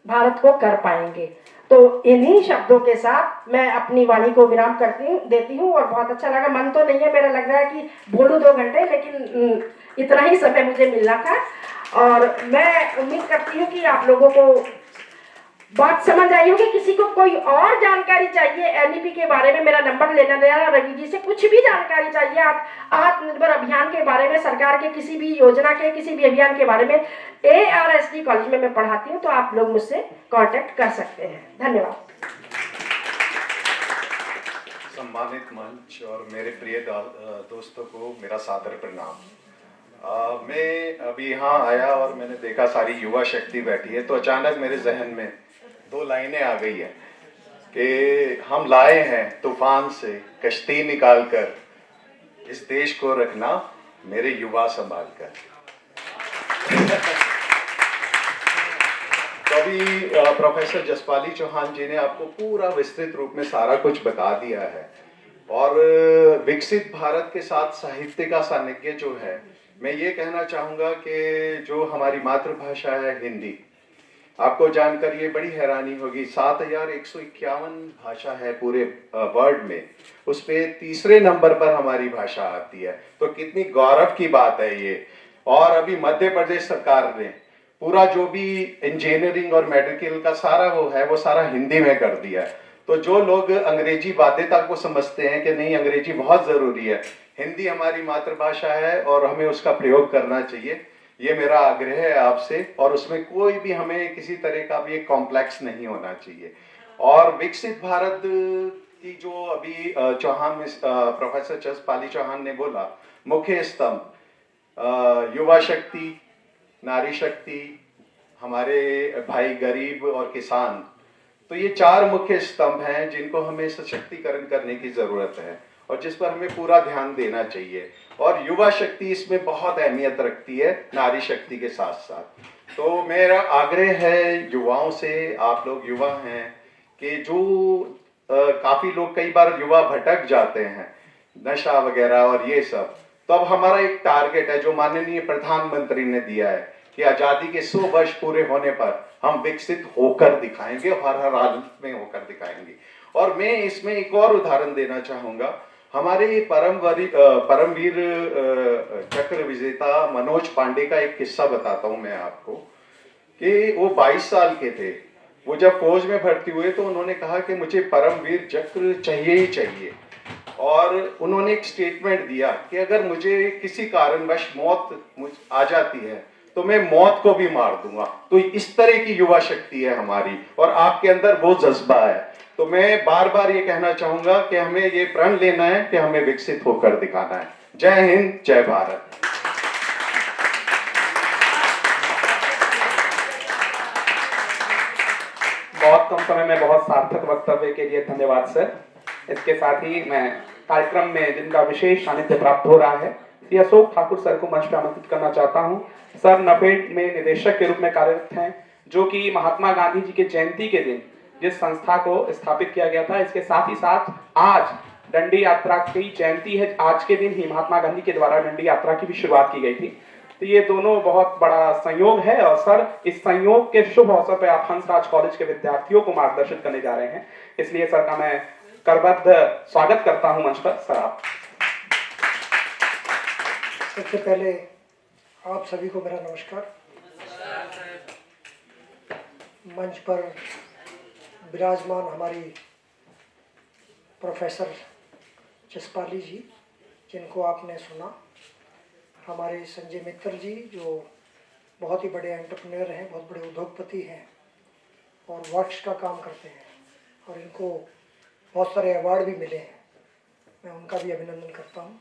भारत को कर पाएंगे। तो इन्हीं शब्दों के साथ मैं अपनी वाणी को विराम देती हूँ और बहुत अच्छा लगा। मन तो नहीं है मेरा, लग रहा है कि बोलूं 2 घंटे, लेकिन इतना ही समय मुझे मिलना था और मैं उम्मीद करती हूँ कि आप लोगों को बात समझ आई होगी। किसी को कोई और जानकारी चाहिए एनईपी के बारे में, मेरा नंबर लेना देना रवि जी से। कुछ भी जानकारी चाहिए आप आत्मनिर्भर अभियान के बारे में, सरकार के किसी भी योजना के, किसी भी अभियान के बारे में, ARSD कॉलेज में मैं पढ़ाती हूँ, तो आप लोग मुझसे कांटेक्ट कर सकते हैं। धन्यवाद। सम्मानित मंच और मेरे प्रिय दोस्तों को मेरा सादर प्रणाम। मैं अभी यहाँ आया और मैंने देखा सारी युवा शक्ति बैठी है, तो अचानक मेरे जहन में 2 लाइनें आ गई है कि हम लाए हैं तूफान से कश्ती निकाल कर, इस देश को रखना मेरे युवा संभाल कर। तो अभी प्रोफेसर जसपाली चौहान जी ने आपको पूरा विस्तृत रूप में सारा कुछ बता दिया है और विकसित भारत के साथ साहित्य का सानिध्य जो है, मैं ये कहना चाहूँगा कि जो हमारी मातृभाषा है हिंदी, आपको जानकर ये बड़ी हैरानी होगी, 7151 भाषा है पूरे वर्ल्ड में, उस पे 3रे नंबर पर हमारी भाषा आती है। तो कितनी गौरव की बात है ये। और अभी मध्य प्रदेश सरकार ने पूरा जो भी इंजीनियरिंग और मेडिकल का सारा वो सारा हिंदी में कर दिया है। तो जो लोग अंग्रेजी बाध्यता को समझते हैं कि नहीं अंग्रेजी बहुत जरूरी है, हिंदी हमारी मातृभाषा है और हमें उसका प्रयोग करना चाहिए, ये मेरा आग्रह है आपसे। और उसमें कोई भी हमें किसी तरह का भी एक कॉम्प्लेक्स नहीं होना चाहिए। और विकसित भारत की जो अभी चौहान प्रोफेसर जसपाली चौहान ने बोला, मुख्य स्तंभ युवा शक्ति, नारी शक्ति, हमारे भाई गरीब और किसान, तो ये 4 मुख्य स्तंभ हैं जिनको हमें सशक्तिकरण करने की जरूरत है और जिस पर हमें पूरा ध्यान देना चाहिए। और युवा शक्ति इसमें बहुत अहमियत रखती है नारी शक्ति के साथ साथ। तो मेरा आग्रह है युवाओं से, आप लोग युवा हैं, कि जो काफी लोग कई बार युवा भटक जाते हैं नशा वगैरह और ये सब, तो अब हमारा एक टारगेट है जो माननीय प्रधानमंत्री ने दिया है कि आजादी के 100 वर्ष पूरे होने पर हम विकसित होकर दिखाएंगे, हर हालत में होकर दिखाएंगे। और मैं इसमें एक और उदाहरण देना चाहूंगा। हमारे परमवीर चक्र विजेता मनोज पांडे का एक किस्सा बताता हूं मैं आपको, कि वो 22 साल के थे। वो जब फौज में भर्ती हुए तो उन्होंने कहा कि मुझे परमवीर चक्र चाहिए ही चाहिए। और उन्होंने एक स्टेटमेंट दिया कि अगर मुझे किसी कारणवश मौत आ जाती है तो मैं मौत को भी मार दूंगा। तो इस तरह की युवा शक्ति है हमारी और आपके अंदर वो जज्बा है। तो मैं बार बार ये कहना चाहूंगा कि हमें ये प्रण लेना है कि हमें विकसित होकर दिखाना है। जय हिंद, जय भारत। बहुत कम समय में बहुत सार्थक वक्तव्य के लिए धन्यवाद सर। इसके साथ ही मैं कार्यक्रम में जिनका विशेष सानिध्य प्राप्त हो रहा है, श्री अशोक ठाकुर सर को मंच पर आमंत्रित करना चाहता हूं। सर नफेड में निदेशक के रूप में कार्यरत हैं, जो कि महात्मा गांधी जी के जयंती के दिन जिस संस्था को स्थापित किया गया था, इसके साथ ही साथ आज डंडी यात्रा की जयंती है। आज के दिन ही महात्मा गांधी के द्वारा डंडी यात्रा की भी शुरुआत की गई थी। तो ये दोनों बहुत बड़ा संयोग है और सर इस संयोग के शुभ अवसर पर आप हंसराज कॉलेज के विद्यार्थियों को मार्गदर्शित करने जा रहे हैं, इसलिए सर का मैं करबद्ध स्वागत करता हूं मंच पर। सर आप। सबसे पहले आप सभी को मेरा नमस्कार। मंच पर विराजमान हमारी प्रोफेसर जसपाली जी, जिनको आपने सुना, हमारे संजय मित्तल जी जो बहुत ही बड़े एंटरप्रेन्योर हैं, बहुत बड़े उद्योगपति हैं और वर्क्स का काम करते हैं और इनको बहुत सारे अवार्ड भी मिले हैं, मैं उनका भी अभिनंदन करता हूँ।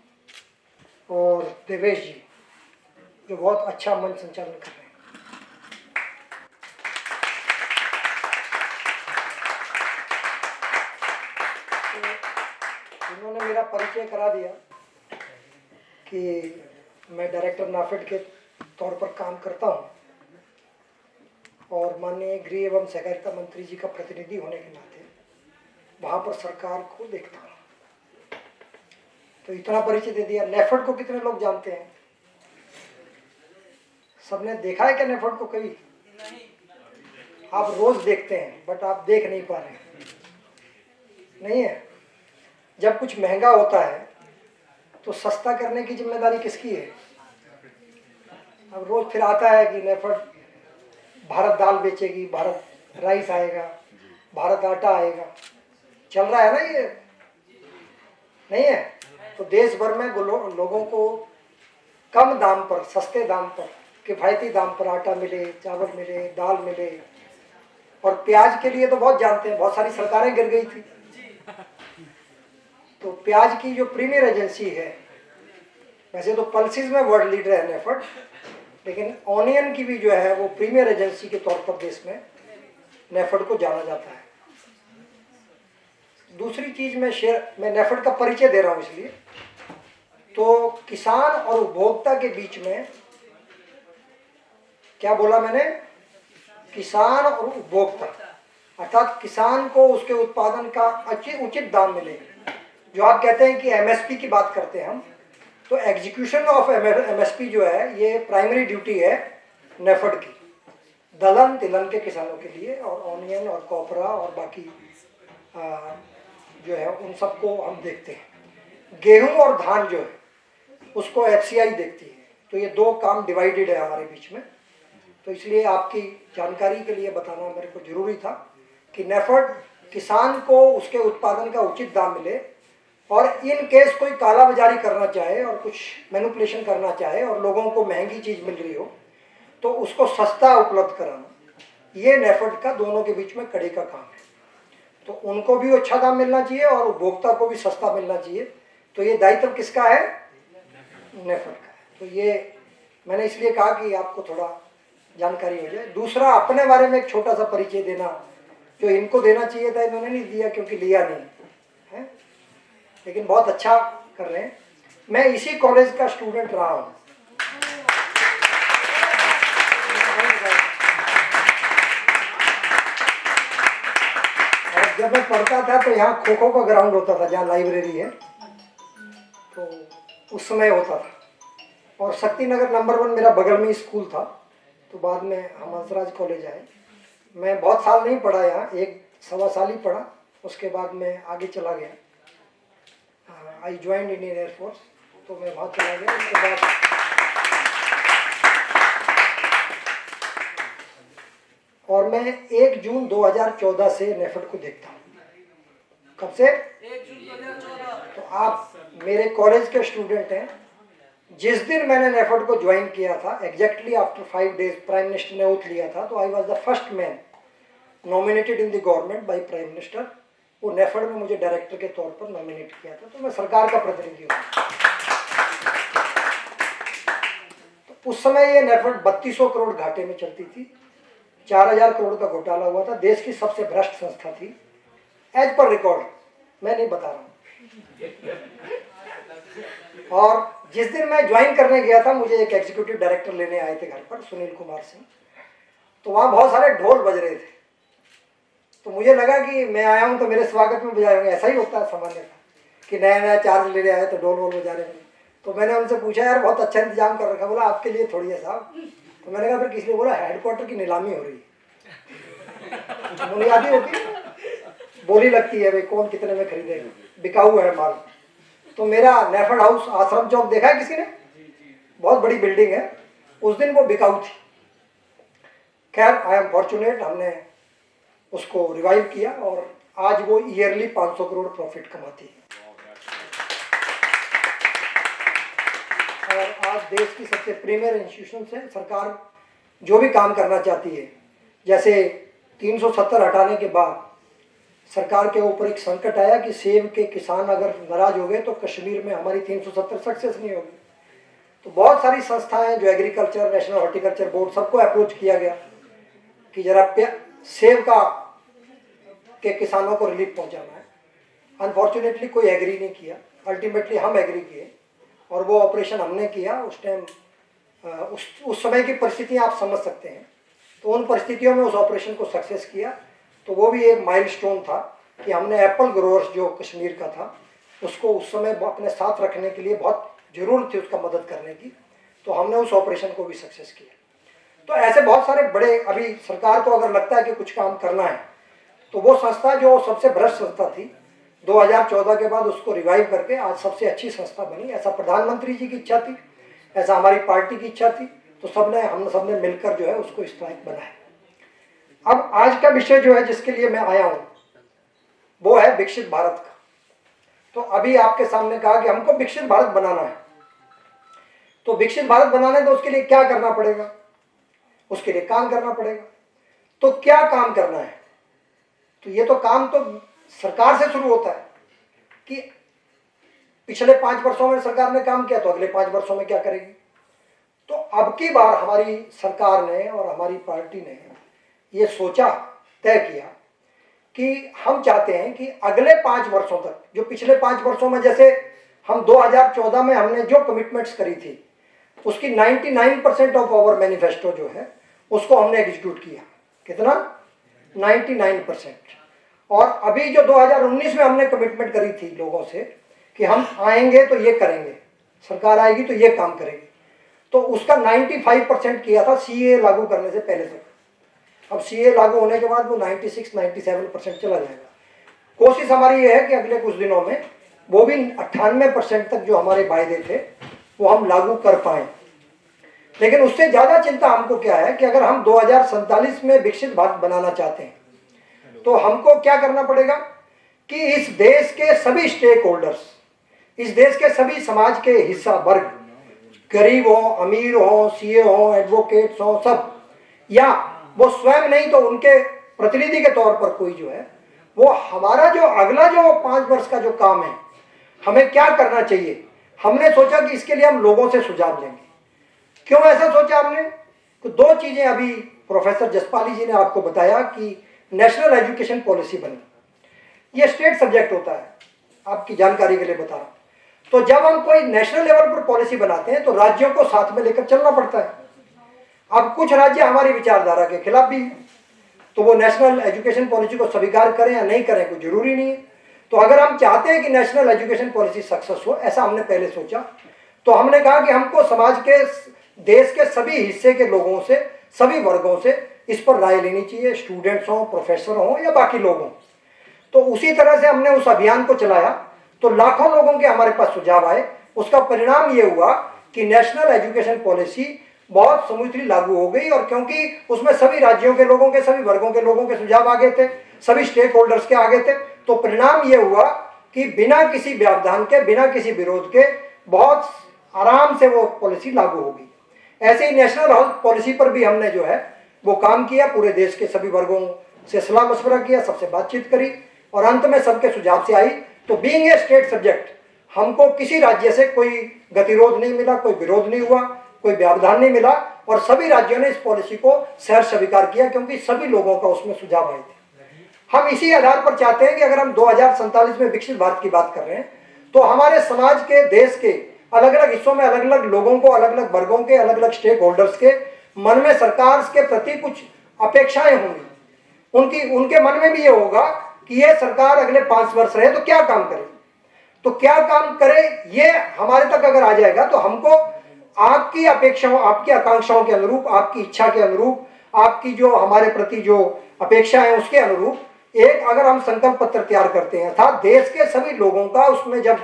और देवेश जी जो बहुत अच्छा मंच संचालन कर रहे हैं। तो इन्होंने मेरा परिचय करा दिया कि मैं डायरेक्टर नाफेड के तौर पर काम करता हूं और माननीय गृह एवं सहकारिता मंत्री जी का प्रतिनिधि होने के नाते वहां पर सरकार को देखता हूं। तो इतना परिचय दे दिया। नेफेड को कितने लोग जानते हैं? सबने देखा है क्या नेफेड को कभी? आप रोज देखते हैं बट आप देख नहीं पा रहे, नहीं है? जब कुछ महंगा होता है तो सस्ता करने की जिम्मेदारी किसकी है? अब रोज फिर आता है कि नेफेड भारत दाल बेचेगी, भारत राइस आएगा, भारत आटा आएगा, चल रहा है ना ये, नहीं है? तो देश भर में लोगों को कम दाम पर, सस्ते दाम पर, किफ़ायती दाम पर आटा मिले, चावल मिले, दाल मिले। और प्याज के लिए तो बहुत जानते हैं, बहुत सारी सरकारें गिर गई थी। तो प्याज की जो प्रीमियर एजेंसी है, वैसे तो पल्सेस में वर्ल्ड लीडर है नेफेड, लेकिन ऑनियन की भी जो है वो प्रीमियर एजेंसी के तौर पर देश में नेफेड को जाना जाता है। दूसरी चीज मैं नेफेड का परिचय दे रहा हूं इसलिए, तो किसान और उपभोक्ता के बीच में, क्या बोला मैंने? किसान और उपभोक्ता, अर्थात किसान को उसके उत्पादन का उचित दाम मिले। जो आप कहते हैं कि एमएसपी की बात करते हैं हम, तो एग्जीक्यूशन ऑफ एमएसपी जो है ये प्राइमरी ड्यूटी है नेफेड की, दलहन तिलहन के किसानों के लिए, और ऑनियन और कॉपरा और बाकी जो है उन सबको हम देखते हैं। गेहूं और धान जो है उसको एफसीआई देखती है। तो ये दो काम डिवाइडेड है हमारे बीच में। तो इसलिए आपकी जानकारी के लिए बताना मेरे को जरूरी था कि नेफेड किसान को उसके उत्पादन का उचित दाम मिले, और इन केस कोई काला बाजारी करना चाहे और कुछ मैनिपुलेशन करना चाहे और लोगों को महंगी चीज़ मिल रही हो तो उसको सस्ता उपलब्ध कराना, ये नेफेड का दोनों के बीच में कड़ी का काम है। तो उनको भी अच्छा दाम मिलना चाहिए और उपभोक्ता को भी सस्ता मिलना चाहिए। तो ये दायित्व किसका है? नेफेड का है। तो ये मैंने इसलिए कहा कि आपको थोड़ा जानकारी हो जाए। दूसरा, अपने बारे में एक छोटा सा परिचय देना, जो इनको देना चाहिए था इन्होंने नहीं दिया क्योंकि लिया नहीं है, लेकिन बहुत अच्छा कर रहे हैं। मैं इसी कॉलेज का स्टूडेंट रहा हूँ। और जब मैं पढ़ता था तो यहाँ खो खो का ग्राउंड होता था, जहाँ लाइब्रेरी है, तो उस समय होता था। और शक्ति नगर नंबर 1 मेरा बगल में स्कूल था। तो बाद में हम हंसराज कॉलेज आए। मैं बहुत साल नहीं पढ़ा यहाँ, 1 सवा साल ही पढ़ा। उसके बाद मैं आगे चला गया, आई ज्वाइंड इंडियन एयरफोर्स, तो मैं वहाँ चला गया। उसके बाद और मैं 1 जून 2014 से नेफेड को देखता हूँ। कब से? 1 जून 2014। तो आप मेरे कॉलेज के स्टूडेंट हैं। जिस दिन मैंने नेफेड को ज्वाइन किया था, exactly after 5 days prime minister ने ओथ लिया था, तो I was the first man nominated in the government by prime minister. वो नेफेड में मुझे डायरेक्टर के तौर पर नॉमिनेट किया था। तो मैं सरकार का प्रतिनिधि हूँ। तो उस समय ये नेफेड 3200 करोड़ घाटे में चलती थी, 4000 करोड़ का घोटाला हुआ था, देश की सबसे भ्रष्ट संस्था थी एज पर रिकॉर्ड। मैं नहीं बता रहा हूँ। और जिस दिन मैं ज्वाइन करने गया था, मुझे एक एग्जीक्यूटिव डायरेक्टर लेने आए थे घर पर, सुनील कुमार सिंह। तो वहाँ बहुत सारे ढोल बज रहे थे, तो मुझे लगा कि मैं आया हूँ तो मेरे स्वागत में बजाएंगे। ऐसा ही होता है सामान्यतः कि नया नया चार्ज लेने आए तो ढोल वोल बजा रहे हैं। तो मैंने उनसे पूछा, यार बहुत अच्छा इंतजाम कर रखा। बोला आपके लिए थोड़ी है साहब। तो मैंने कहा फिर किस लिए? बोला हेडक्वार्टर की नीलामी हो रही है। बुनियादी होती है, बोली लगती है भाई कौन कितने में खरीदेगा, बिकाऊ है माल। तो मेरा नेफर्ड हाउस आश्रम चौक देखा है किसी ने? बहुत बड़ी बिल्डिंग है, उस दिन वो बिकाऊ थी। खैर आई एम फॉर्चुनेट, हमने उसको रिवाइव किया और आज वो ईयरली 500 करोड़ प्रॉफिट कमाती है। और आज देश की सबसे प्रीमियर इंस्टीट्यूशन है। सरकार जो भी काम करना चाहती है, जैसे 370 हटाने के बाद सरकार के ऊपर एक संकट आया कि सेब के किसान अगर नाराज हो गए तो कश्मीर में हमारी 370 सक्सेस नहीं होगी। तो बहुत सारी संस्थाएं जो एग्रीकल्चर, नेशनल हॉर्टिकल्चर बोर्ड, सबको अप्रोच किया गया कि जरा सेब के किसानों को रिलीफ पहुंचाना है। अनफॉर्चुनेटली कोई एग्री नहीं किया। अल्टीमेटली हम एग्री किए और वो ऑपरेशन हमने किया। उस टाइम उस समय की परिस्थितियां आप समझ सकते हैं। तो उन परिस्थितियों में उस ऑपरेशन को सक्सेस किया। तो वो भी एक माइलस्टोन था कि हमने एप्पल ग्रोअर्स जो कश्मीर का था उसको उस समय अपने साथ रखने के लिए बहुत ज़रूरत थी उसका मदद करने की। तो हमने उस ऑपरेशन को भी सक्सेस किया। तो ऐसे बहुत सारे बड़े, अभी सरकार को अगर लगता है कि कुछ काम करना है तो वो संस्था जो सबसे भ्रष्ट संस्था थी 2014 के बाद उसको रिवाइव करके आज सबसे अच्छी संस्था बनी। ऐसा प्रधानमंत्री जी की इच्छा थी, ऐसा हमारी पार्टी की इच्छा थी। तो हम सबने मिलकर जो है उसको इस लायक बनाया। अब आज का विषय जो है जिसके लिए मैं आया हूँ वो है विकसित भारत का। तो अभी आपके सामने कहा कि हमको विकसित भारत बनाना है। तो विकसित भारत बनाना है तो उसके लिए क्या करना पड़ेगा? उसके लिए काम करना पड़ेगा। तो क्या काम करना है? तो ये तो काम तो सरकार से शुरू होता है कि पिछले 5 वर्षों में सरकार ने काम किया तो अगले 5 वर्षों में क्या करेगी। तो अब की बार हमारी सरकार ने और हमारी पार्टी ने ये सोचा, तय किया कि हम चाहते हैं कि अगले 5 वर्षों तक, जो पिछले 5 वर्षों में जैसे हम 2014 में हमने जो कमिटमेंट्स करी थी उसकी 99% ऑफ आवर मैनिफेस्टो जो है उसको हमने एग्जीक्यूट किया। कितना? 99%। और अभी जो 2019 में हमने कमिटमेंट करी थी लोगों से कि हम आएंगे तो ये करेंगे, सरकार आएगी तो ये काम करेगी, तो उसका 95% किया था सीए लागू करने से पहले तक। अब सीए लागू होने के बाद वो 96-97% चला जाएगा। कोशिश हमारी ये है कि अगले कुछ दिनों में वो भी 98% तक जो हमारे वायदे थे वो हम लागू कर पाएँ। लेकिन उससे ज़्यादा चिंता हमको क्या है कि अगर हम 2047 में विकसित भारत बनाना चाहते हैं तो हमको क्या करना पड़ेगा कि इस देश के सभी स्टेक होल्डर्स, इस देश के सभी समाज के हिस्सा वर्ग, गरीब हो, अमीर हो, सीए हो, एडवोकेट्स हो, सब, या वो स्वयं नहीं तो उनके प्रतिनिधि के तौर पर कोई जो है, वो हमारा जो अगला जो 5 वर्ष का जो काम है हमें क्या करना चाहिए, हमने सोचा कि इसके लिए हम लोगों से सुझाव लेंगे। क्यों ऐसा सोचा हमने? तो 2 चीजें अभी प्रोफेसर जसपाली जी ने आपको बताया कि नेशनल एजुकेशन पॉलिसी बनी। ये स्टेट सब्जेक्ट होता है, आपकी जानकारी के लिए बता रहा हूँ। तो जब हम कोई नेशनल लेवल पर पॉलिसी बनाते हैं तो राज्यों को साथ में लेकर चलना पड़ता है। अब कुछ राज्य हमारी विचारधारा के खिलाफ भी, तो वो नेशनल एजुकेशन पॉलिसी को स्वीकार करें या नहीं करें कोई जरूरी नहीं है। तो अगर हम चाहते हैं कि नेशनल एजुकेशन पॉलिसी सक्सेस हो, ऐसा हमने पहले सोचा, तो हमने कहा कि हमको समाज के, देश के सभी हिस्से के लोगों से, सभी वर्गों से इस पर राय लेनी चाहिए, स्टूडेंट्स हों, प्रोफेसर हों या बाकी लोग हों। तो उसी तरह से हमने उस अभियान को चलाया। तो लाखों लोगों के हमारे पास सुझाव आए। उसका परिणाम ये हुआ कि नेशनल एजुकेशन पॉलिसी बहुत स्मूथली लागू हो गई। और क्योंकि उसमें सभी राज्यों के लोगों के, सभी वर्गों के लोगों के सुझाव आ गए थे, सभी स्टेक होल्डर्स के आ गए थे, तो परिणाम ये हुआ कि बिना किसी व्यवधान के, बिना किसी विरोध के बहुत आराम से वो पॉलिसी लागू होगी। ऐसे ही नेशनल हेल्थ पॉलिसी पर भी हमने जो है वो काम किया, पूरे देश के सभी वर्गों से सलाह मशवरा किया, सबसे बातचीत करी और अंत में सबके सुझाव से आई। तो बीइंग ए स्टेट सब्जेक्ट हमको किसी राज्य से कोई गतिरोध नहीं मिला, कोई विरोध नहीं हुआ, कोई व्यवधान नहीं मिला और सभी राज्यों ने इस पॉलिसी को सहर्ष स्वीकार किया क्योंकि सभी लोगों का उसमें सुझाव आए थे। हम इसी आधार पर चाहते हैं कि अगर हम 2047 में विकसित भारत की बात कर रहे हैं तो हमारे समाज के, देश के अलग अलग हिस्सों में अलग अलग लोगों को, अलग अलग वर्गों के, अलग अलग स्टेक होल्डर्स के मन में सरकार के प्रति कुछ अपेक्षाएं होंगी। उनके मन में भी ये होगा कि ये सरकार अगले 5 वर्ष रहे तो क्या काम करे, तो क्या काम करे, ये हमारे तक अगर आ जाएगा तो हमको आपकी अपेक्षाओं, आपकी आकांक्षाओं के अनुरूप, आपकी इच्छा के अनुरूप, आपकी जो हमारे प्रति जो अपेक्षा है उसके अनुरूप एक अगर हम संकल्प पत्र तैयार करते हैं, अर्थात देश के सभी लोगों का, उसमें जब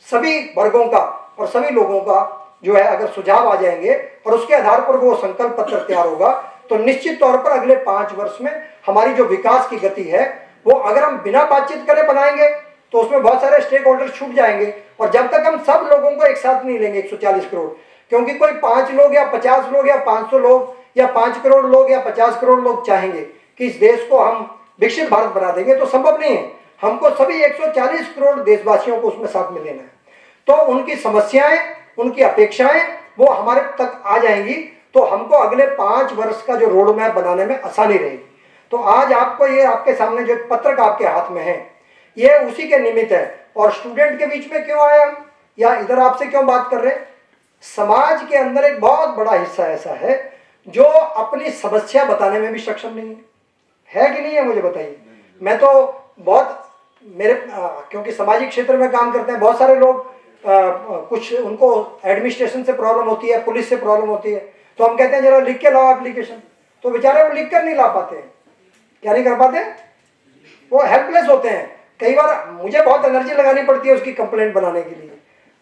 सभी वर्गों का और सभी लोगों का जो है अगर सुझाव आ जाएंगे और उसके आधार पर वो संकल्प पत्र तैयार होगा, तो निश्चित तौर पर अगले 5 वर्ष में हमारी जो विकास की गति है वो अगर हम बिना बातचीत करे बनाएंगे तो उसमें बहुत सारे स्टेक होल्डर छूट जाएंगे। और जब तक हम सब लोगों को एक साथ नहीं लेंगे 140 करोड़, क्योंकि कोई 5 लोग या 50 लोग या 500 लोग या 5 करोड़ लोग या 50 करोड़ लोग चाहेंगे कि इस देश को हम विकसित भारत बना देंगे, तो संभव नहीं है। हमको सभी 140 करोड़ देशवासियों को उसमें साथ में लेना है। तो उनकी समस्याएं, उनकी अपेक्षाएं वो हमारे तक आ जाएंगी, तो हमको अगले 5 वर्ष का जो रोड मैप बनाने में आसानी रहेगी। तो आज आपको ये आपके सामने जो पत्रक आपके हाथ में है ये उसी के निमित्त है। और स्टूडेंट के बीच में क्यों आया हम, या इधर आपसे क्यों बात कर रहे हैं, समाज के अंदर एक बहुत बड़ा हिस्सा ऐसा है जो अपनी समस्या बताने में भी सक्षम नहीं है कि नहीं है, मुझे बताइए। मैं तो बहुत मेरे क्योंकि सामाजिक क्षेत्र में काम करते हैं, बहुत सारे लोग कुछ उनको एडमिनिस्ट्रेशन से प्रॉब्लम होती है, पुलिस से प्रॉब्लम होती है, तो हम कहते हैं जरा लिख के लाओ एप्लीकेशन, तो बेचारे वो लिख कर नहीं ला पाते हैं। क्या नहीं कर पाते, वो हेल्पलेस होते हैं। कई बार मुझे बहुत एनर्जी लगानी पड़ती है उसकी कंप्लेंट बनाने के लिए,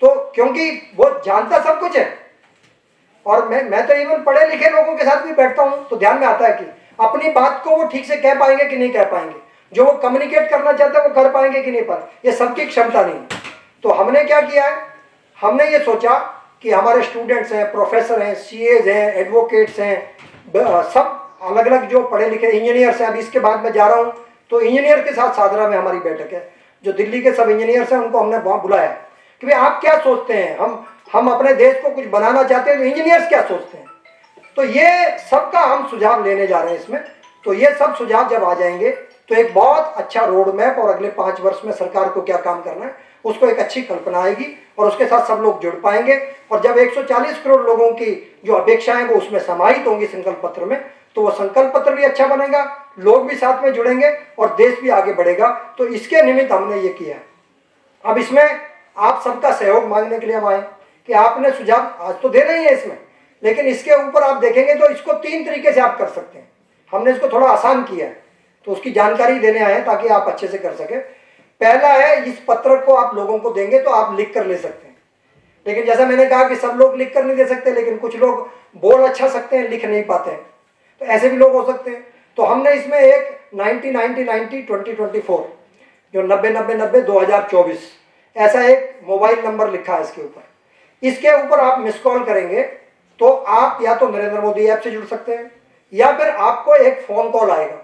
तो क्योंकि वो जानता सब कुछ है। और मैं तो इवन पढ़े लिखे लोगों के साथ भी बैठता हूं तो ध्यान में आता है कि अपनी बात को वो ठीक से कह पाएंगे कि नहीं कह पाएंगे, जो वो कम्युनिकेट करना चाहते हैं वो कर पाएंगे कि नहीं पाएंगे, ये सबकी क्षमता नहीं। तो हमने क्या किया है, हमने ये सोचा कि हमारे स्टूडेंट्स हैं, प्रोफेसर हैं, सीएज हैं, एडवोकेट्स हैं, सब अलग अलग जो पढ़े लिखे इंजीनियर्स हैं। अभी इसके बाद मैं जा रहा हूँ तो इंजीनियर के साथ सादरा में हमारी बैठक है, जो दिल्ली के सब इंजीनियर्स हैं उनको हमने वहाँ बुलाया कि भाई आप क्या सोचते हैं, हम अपने देश को कुछ बनाना चाहते हैं तो इंजीनियर्स क्या सोचते हैं। तो ये सबका हम सुझाव लेने जा रहे हैं इसमें। तो ये सब सुझाव जब आ जाएंगे तो एक बहुत अच्छा रोड मैप और अगले 5 वर्ष में सरकार को क्या काम करना है उसको एक अच्छी कल्पना आएगी और उसके साथ सब लोग जुड़ पाएंगे। और जब 140 करोड़ लोगों की जो अपेक्षाएं वो उसमें समाहित होंगी संकल्प पत्र में, तो वो संकल्प पत्र भी अच्छा बनेगा, लोग भी साथ में जुड़ेंगे और देश भी आगे बढ़ेगा। तो इसके निमित्त हमने ये किया। अब इसमें आप सबका सहयोग मांगने के लिए हम आए कि आपने सुझाव आज तो दे रही है इसमें, लेकिन इसके ऊपर आप देखेंगे तो इसको 3 तरीके से आप कर सकते हैं। हमने इसको थोड़ा आसान किया है तो उसकी जानकारी देने आए ताकि आप अच्छे से कर सके। पहला है, इस पत्र को आप लोगों को देंगे तो आप लिख कर ले सकते हैं, लेकिन जैसा मैंने कहा कि सब लोग लिख कर नहीं दे सकते, लेकिन कुछ लोग बोल अच्छा सकते हैं, लिख नहीं पाते हैं, तो ऐसे भी लोग हो सकते हैं। तो हमने इसमें एक 90-90-90-2024 जो 90-90-90-2024 ऐसा एक मोबाइल नंबर लिखा है इसके ऊपर। इसके ऊपर आप मिस कॉल करेंगे तो आप या तो नरेंद्र मोदी ऐप से जुड़ सकते हैं या फिर आपको एक फोन कॉल आएगा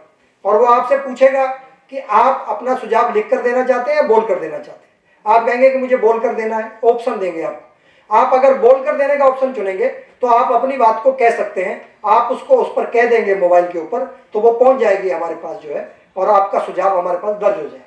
और वो आपसे पूछेगा कि आप अपना सुझाव लिख कर देना चाहते हैं या बोल कर देना चाहते हैं। आप कहेंगे कि मुझे बोल कर देना है, ऑप्शन देंगे आप अगर बोल कर देने का ऑप्शन चुनेंगे तो आप अपनी बात को कह सकते हैं, आप उसको उस पर कह देंगे मोबाइल के ऊपर, तो वो पहुंच जाएगी हमारे पास जो है और आपका सुझाव हमारे पास दर्ज हो जाएगा।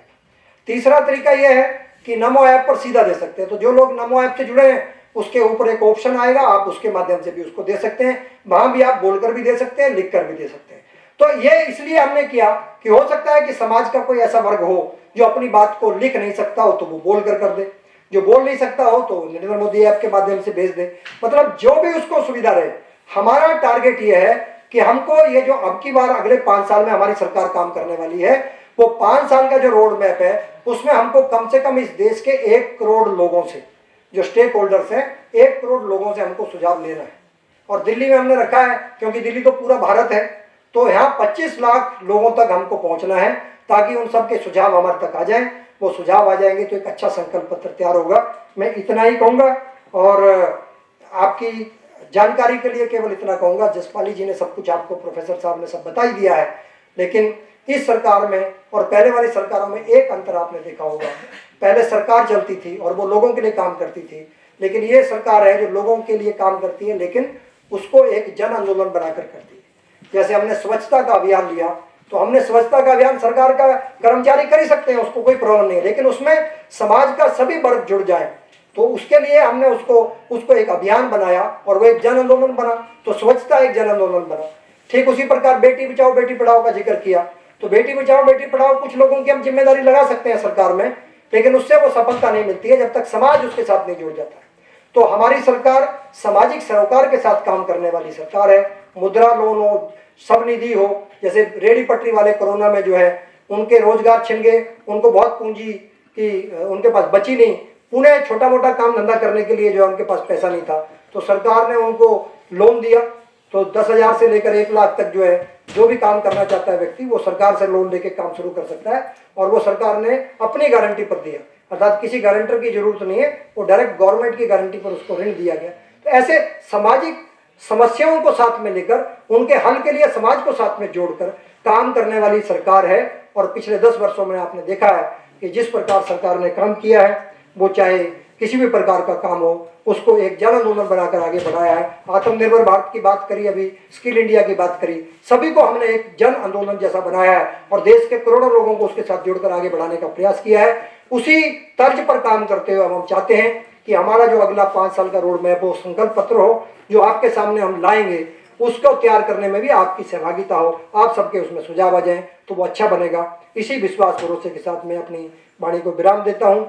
तीसरा तरीका यह है कि नमो ऐप पर सीधा दे सकते हैं। तो जो लोग नमो ऐप से जुड़े हैं उसके ऊपर एक ऑप्शन आएगा, आप उसके माध्यम से भी उसको दे सकते हैं। वहां भी आप बोलकर भी दे सकते हैं, लिख कर भी दे सकते हैं। तो ये इसलिए हमने किया कि हो सकता है कि समाज का कोई ऐसा वर्ग हो जो अपनी बात को लिख नहीं सकता हो तो वो बोल कर दे, जो बोल नहीं सकता हो तो नरेंद्र मोदी ऐप के माध्यम से भेज दे, मतलब जो भी उसको सुविधा रहे। हमारा टारगेट ये है कि हमको ये जो अब की बार अगले 5 साल में हमारी सरकार काम करने वाली है, वो 5 साल का जो रोड मैप है उसमें हमको कम से कम इस देश के 1 करोड़ लोगों से, जो स्टेक होल्डर्स हैं, 1 करोड़ लोगों से हमको सुझाव लेना है। और दिल्ली में हमने रखा है क्योंकि दिल्ली तो पूरा भारत है, तो यहाँ 25 लाख लोगों तक हमको पहुंचना है ताकि उन सब के सुझाव हमारे तक आ जाएं। वो सुझाव आ जाएंगे तो एक अच्छा संकल्प पत्र तैयार होगा। मैं इतना ही कहूँगा और आपकी जानकारी के लिए केवल इतना कहूँगा, जसपाली जी ने सब कुछ आपको, प्रोफेसर साहब ने सब बता ही दिया है, लेकिन इस सरकार में और पहले वाली सरकारों में एक अंतर आपने देखा होगा। पहले सरकार चलती थी और वो लोगों के लिए काम करती थी, लेकिन ये सरकार है जो लोगों के लिए काम करती है लेकिन उसको एक जन आंदोलन बनाकर करती है। जैसे हमने स्वच्छता का अभियान लिया, तो हमने स्वच्छता का अभियान सरकार का कर्मचारी कर ही सकते हैं, उसको कोई प्रॉब्लम नहीं है, लेकिन उसमें समाज का सभी वर्ग जुड़ जाए तो उसके लिए हमने उसको एक अभियान बनाया और वो एक जन आंदोलन बना। तो स्वच्छता एक जन आंदोलन बना। ठीक उसी प्रकार बेटी बचाओ बेटी पढ़ाओ का जिक्र किया। तो बेटी बचाओ बेटी पढ़ाओ कुछ लोगों की हम जिम्मेदारी लगा सकते हैं सरकार में, लेकिन उससे वो सफलता नहीं मिलती है जब तक समाज उसके साथ नहीं जुड़ जाता है। तो हमारी सरकार सामाजिक सरोकार के साथ काम करने वाली सरकार है। मुद्रा लोन हो, स्वनिधि हो, जैसे रेहड़ी पटरी वाले कोरोना में जो है उनके रोजगार छिन गए, उनको बहुत पूंजी की उनके पास बची नहीं, उन्हें छोटा मोटा काम धंधा करने के लिए जो है उनके पास पैसा नहीं था, तो सरकार ने उनको लोन दिया। तो 10,000 से लेकर 1 लाख तक जो है जो भी काम करना चाहता है व्यक्ति वो सरकार से लोन लेके काम शुरू कर सकता है, और वो सरकार ने अपनी गारंटी पर दिया, अर्थात किसी गारंटर की जरूरत नहीं है, वो डायरेक्ट गवर्नमेंट की गारंटी पर उसको ऋण दिया गया। तो ऐसे सामाजिक समस्याओं को साथ में लेकर उनके हल के लिए समाज को साथ में जोड़कर काम करने वाली सरकार है। और पिछले 10 वर्षों में आपने देखा है कि जिस प्रकार सरकार ने काम किया है, वो चाहे किसी भी प्रकार का काम हो उसको एक जन आंदोलन बनाकर आगे बढ़ाया है। आत्मनिर्भर भारत की बात करी, अभी स्किल इंडिया की बात करी, सभी को हमने एक जन आंदोलन जैसा बनाया है और देश के करोड़ों लोगों को उसके साथ जोड़कर आगे बढ़ाने का प्रयास किया है। उसी तर्ज पर काम करते हुए हम चाहते हैं कि हमारा जो अगला 5 साल का रोड मैप हो, संकल्प पत्र हो, जो आपके सामने हम लाएंगे, उसको तैयार करने में भी आपकी सहभागिता हो, आप सबके उसमें सुझाव आ जाएं तो वो अच्छा बनेगा। इसी विश्वास भरोसे के साथ मैं अपनी वाणी को विराम देता हूं।